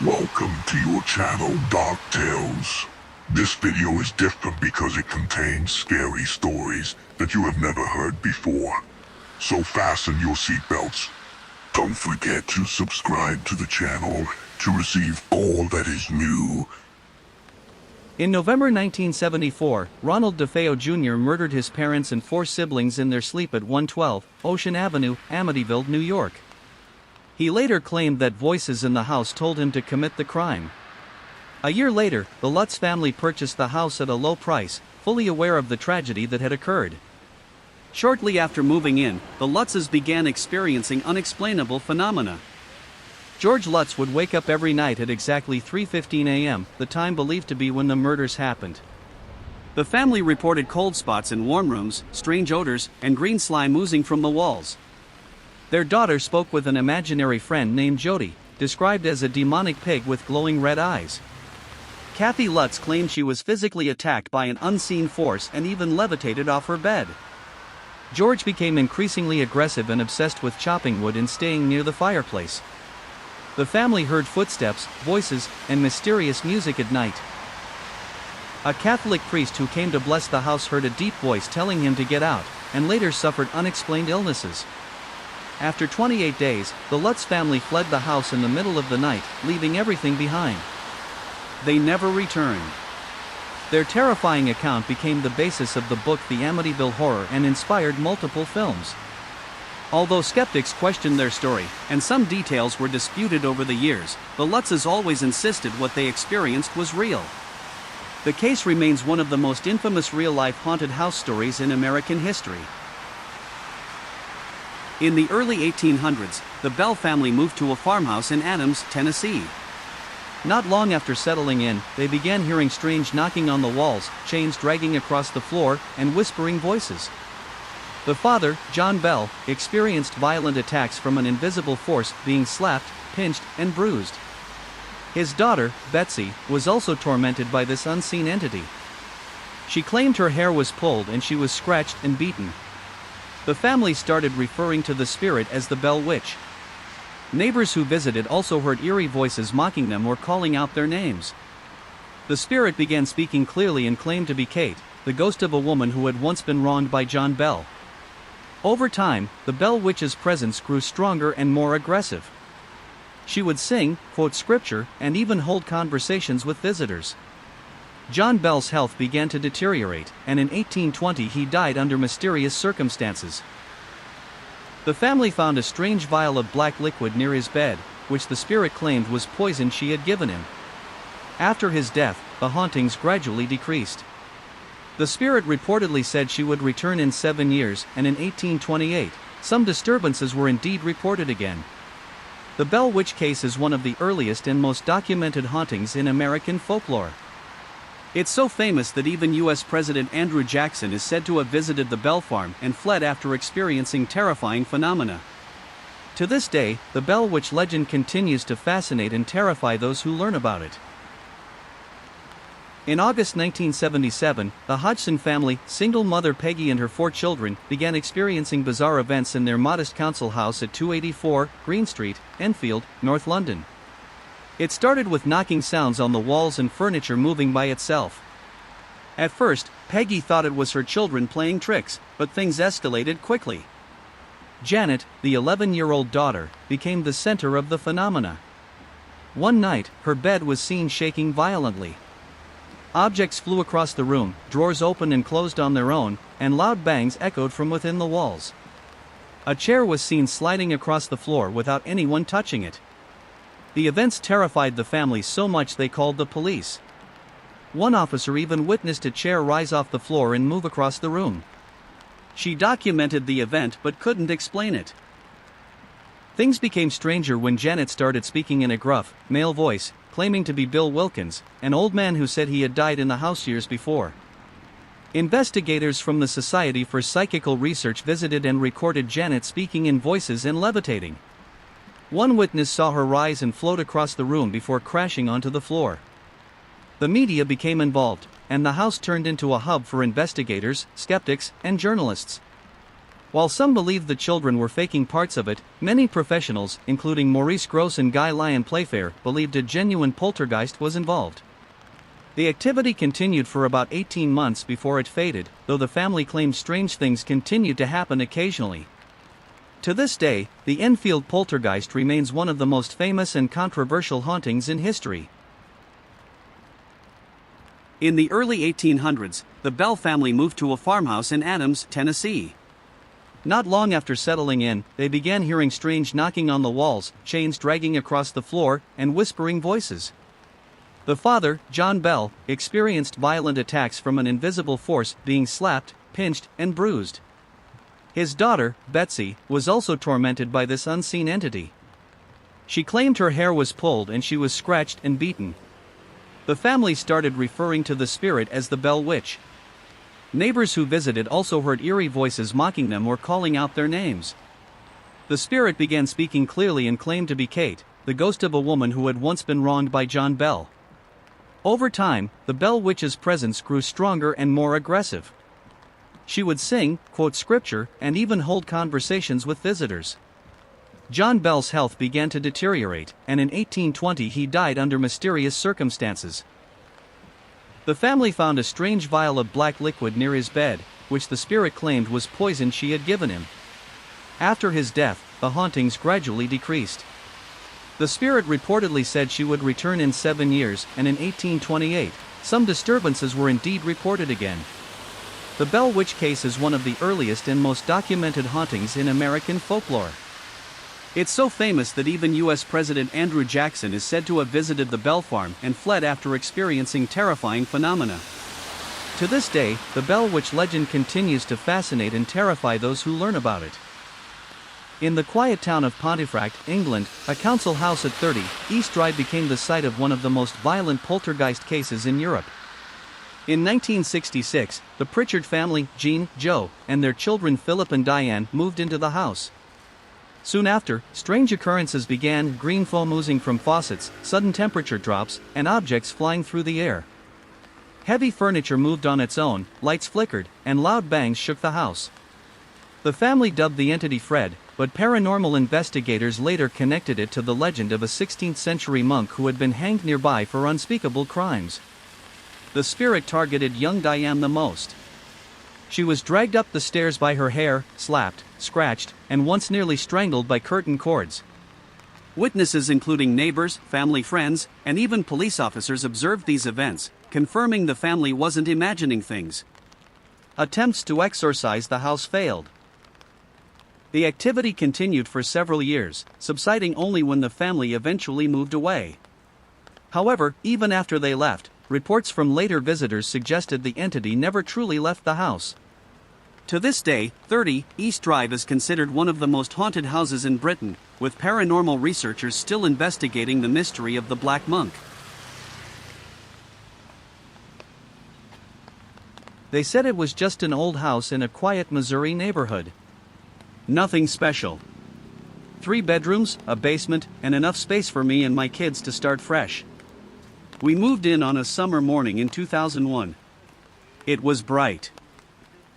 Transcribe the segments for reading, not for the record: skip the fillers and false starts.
Welcome to your channel, Dark Tales. This video is different because it contains scary stories that you have never heard before. So fasten your seatbelts. Don't forget to subscribe to the channel to receive all that is new. In November 1974, Ronald DeFeo Jr. murdered his parents and 4 siblings in their sleep at 112 Ocean Avenue, Amityville, New York. He later claimed that voices in the house told him to commit the crime. A year later, the Lutz family purchased the house at a low price, fully aware of the tragedy that had occurred. Shortly after moving in, the Lutzes began experiencing unexplainable phenomena. George Lutz would wake up every night at exactly 3:15 a.m., the time believed to be when the murders happened. The family reported cold spots in warm rooms, strange odors, and green slime oozing from the walls. Their daughter spoke with an imaginary friend named Jody, described as a demonic pig with glowing red eyes. Kathy Lutz claimed she was physically attacked by an unseen force and even levitated off her bed. George became increasingly aggressive and obsessed with chopping wood and staying near the fireplace. The family heard footsteps, voices, and mysterious music at night. A Catholic priest who came to bless the house heard a deep voice telling him to get out, and later suffered unexplained illnesses. After 28 days, the Lutz family fled the house in the middle of the night, leaving everything behind. They never returned. Their terrifying account became the basis of the book The Amityville Horror and inspired multiple films. Although skeptics questioned their story, and some details were disputed over the years, the Lutzes always insisted what they experienced was real. The case remains one of the most infamous real-life haunted house stories in American history. In the early 1800s, the Bell family moved to a farmhouse in Adams, Tennessee. Not long after settling in, they began hearing strange knocking on the walls, chains dragging across the floor, and whispering voices. The father, John Bell, experienced violent attacks from an invisible force, being slapped, pinched, and bruised. His daughter, Betsy, was also tormented by this unseen entity. She claimed her hair was pulled and she was scratched and beaten. The family started referring to the spirit as the Bell Witch. Neighbors who visited also heard eerie voices mocking them or calling out their names. The spirit began speaking clearly and claimed to be Kate, the ghost of a woman who had once been wronged by John Bell. Over time, the Bell Witch's presence grew stronger and more aggressive. She would sing, quote scripture, and even hold conversations with visitors. John Bell's health began to deteriorate, and in 1820 he died under mysterious circumstances. The family found a strange vial of black liquid near his bed, which the spirit claimed was poison she had given him. After his death, the hauntings gradually decreased. The spirit reportedly said she would return in 7 years, and in 1828, some disturbances were indeed reported again. The Bell Witch case is one of the earliest and most documented hauntings in American folklore. It's so famous that even U.S. President Andrew Jackson is said to have visited the Bell farm and fled after experiencing terrifying phenomena. To this day, the Bell Witch legend continues to fascinate and terrify those who learn about it. In August 1977, the Hodgson family, single mother Peggy and her 4 children, began experiencing bizarre events in their modest council house at 284 Green Street, Enfield, North London. It started with knocking sounds on the walls and furniture moving by itself. At first, Peggy thought it was her children playing tricks, but things escalated quickly. Janet, the 11-year-old daughter, became the center of the phenomena. One night, her bed was seen shaking violently. Objects flew across the room, drawers opened and closed on their own, and loud bangs echoed from within the walls. A chair was seen sliding across the floor without anyone touching it. The events terrified the family so much they called the police. One officer even witnessed a chair rise off the floor and move across the room. She documented the event but couldn't explain it. Things became stranger when Janet started speaking in a gruff, male voice, claiming to be Bill Wilkins, an old man who said he had died in the house years before. Investigators from the Society for Psychical Research visited and recorded Janet speaking in voices and levitating. One witness saw her rise and float across the room before crashing onto the floor. The media became involved, and the house turned into a hub for investigators, skeptics, and journalists. While some believed the children were faking parts of it, many professionals, including Maurice Grosse and Guy Lyon Playfair, believed a genuine poltergeist was involved. The activity continued for about 18 months before it faded, though the family claimed strange things continued to happen occasionally. To this day, the Enfield poltergeist remains one of the most famous and controversial hauntings in history. In the early 1800s, the Bell family moved to a farmhouse in Adams, Tennessee. Not long after settling in, they began hearing strange knocking on the walls, chains dragging across the floor, and whispering voices. The father, John Bell, experienced violent attacks from an invisible force, being slapped, pinched, and bruised. His daughter, Betsy, was also tormented by this unseen entity. She claimed her hair was pulled and she was scratched and beaten. The family started referring to the spirit as the Bell Witch. Neighbors who visited also heard eerie voices mocking them or calling out their names. The spirit began speaking clearly and claimed to be Kate, the ghost of a woman who had once been wronged by John Bell. Over time, the Bell Witch's presence grew stronger and more aggressive. She would sing, quote scripture, and even hold conversations with visitors. John Bell's health began to deteriorate, and in 1820 he died under mysterious circumstances. The family found a strange vial of black liquid near his bed, which the spirit claimed was poison she had given him. After his death, the hauntings gradually decreased. The spirit reportedly said she would return in 7 years, and in 1828, some disturbances were indeed reported again. The Bell Witch case is one of the earliest and most documented hauntings in American folklore. It's so famous that even U.S. President Andrew Jackson is said to have visited the Bell farm and fled after experiencing terrifying phenomena. To this day, the Bell Witch legend continues to fascinate and terrify those who learn about it. In the quiet town of Pontefract, England, a council house at 30 East Drive became the site of one of the most violent poltergeist cases in Europe. In 1966, the Pritchard family, Jean, Joe, and their children Philip and Diane moved into the house. Soon after, strange occurrences began: green foam oozing from faucets, sudden temperature drops, and objects flying through the air. Heavy furniture moved on its own, lights flickered, and loud bangs shook the house. The family dubbed the entity Fred, but paranormal investigators later connected it to the legend of a 16th-century monk who had been hanged nearby for unspeakable crimes. The spirit targeted young Diane the most. She was dragged up the stairs by her hair, slapped, scratched, and once nearly strangled by curtain cords. Witnesses including neighbors, family friends, and even police officers observed these events, confirming the family wasn't imagining things. Attempts to exorcise the house failed. The activity continued for several years, subsiding only when the family eventually moved away. However, even after they left, reports from later visitors suggested the entity never truly left the house. To this day, 30 East Drive is considered one of the most haunted houses in Britain, with paranormal researchers still investigating the mystery of the Black Monk. They said it was just an old house in a quiet Missouri neighborhood. Nothing special. 3 bedrooms, a basement, and enough space for me and my kids to start fresh. We moved in on a summer morning in 2001. It was bright.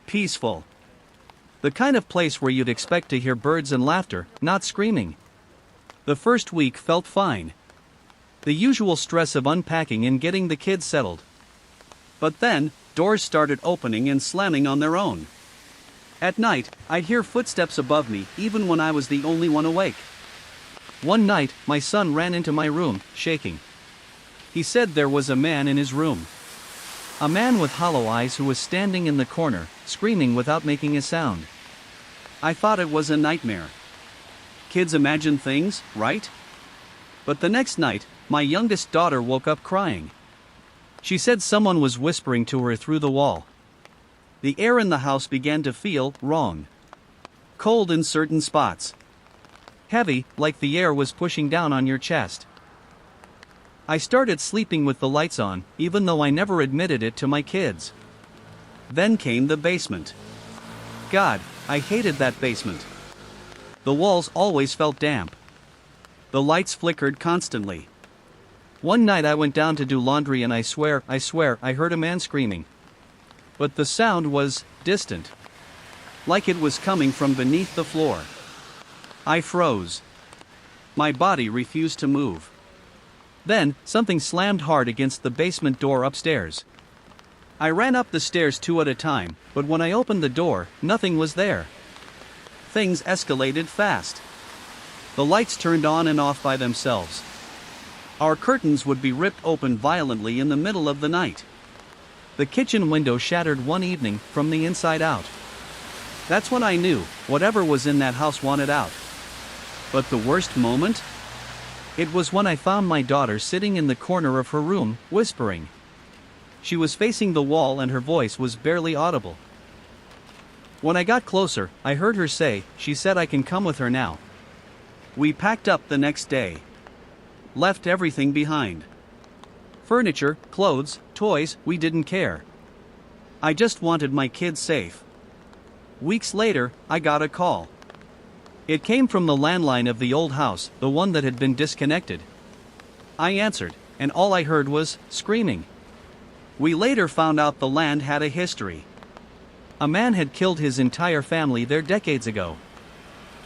Peaceful. The kind of place where you'd expect to hear birds and laughter, not screaming. The first week felt fine. The usual stress of unpacking and getting the kids settled. But then, doors started opening and slamming on their own. At night, I'd hear footsteps above me even when I was the only one awake. One night, my son ran into my room, shaking. He said there was a man in his room. A man with hollow eyes who was standing in the corner, screaming without making a sound. I thought it was a nightmare. Kids imagine things, right? But the next night, my youngest daughter woke up crying. She said someone was whispering to her through the wall. The air in the house began to feel wrong. Cold in certain spots. Heavy, like the air was pushing down on your chest. I started sleeping with the lights on, even though I never admitted it to my kids. Then came the basement. God, I hated that basement. The walls always felt damp. The lights flickered constantly. One night I went down to do laundry and I swear, I heard a man screaming. But the sound was distant. like it was coming from beneath the floor. I froze. My body refused to move. Then, something slammed hard against the basement door upstairs. I ran up the stairs 2 at a time, but when I opened the door, nothing was there. Things escalated fast. The lights turned on and off by themselves. Our curtains would be ripped open violently in the middle of the night. The kitchen window shattered one evening from the inside out. That's when I knew whatever was in that house wanted out. But the worst moment? It was when I found my daughter sitting in the corner of her room, whispering. She was facing the wall and her voice was barely audible. When I got closer, I heard her say, "She said I can come with her now." We packed up the next day. Left everything behind. Furniture, clothes, toys, we didn't care. I just wanted my kids safe. Weeks later, I got a call. It came from the landline of the old house, the one that had been disconnected. I answered, and all I heard was screaming. We later found out the land had a history. A man had killed his entire family there decades ago.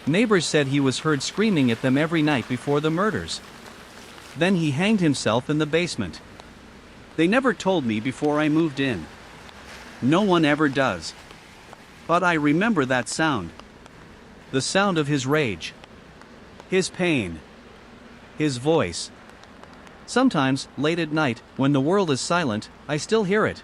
Neighbors said he was heard screaming at them every night before the murders. Then he hanged himself in the basement. They never told me before I moved in. No one ever does. But I remember that sound. The sound of his rage. His pain. His voice. Sometimes, late at night, when the world is silent, I still hear it.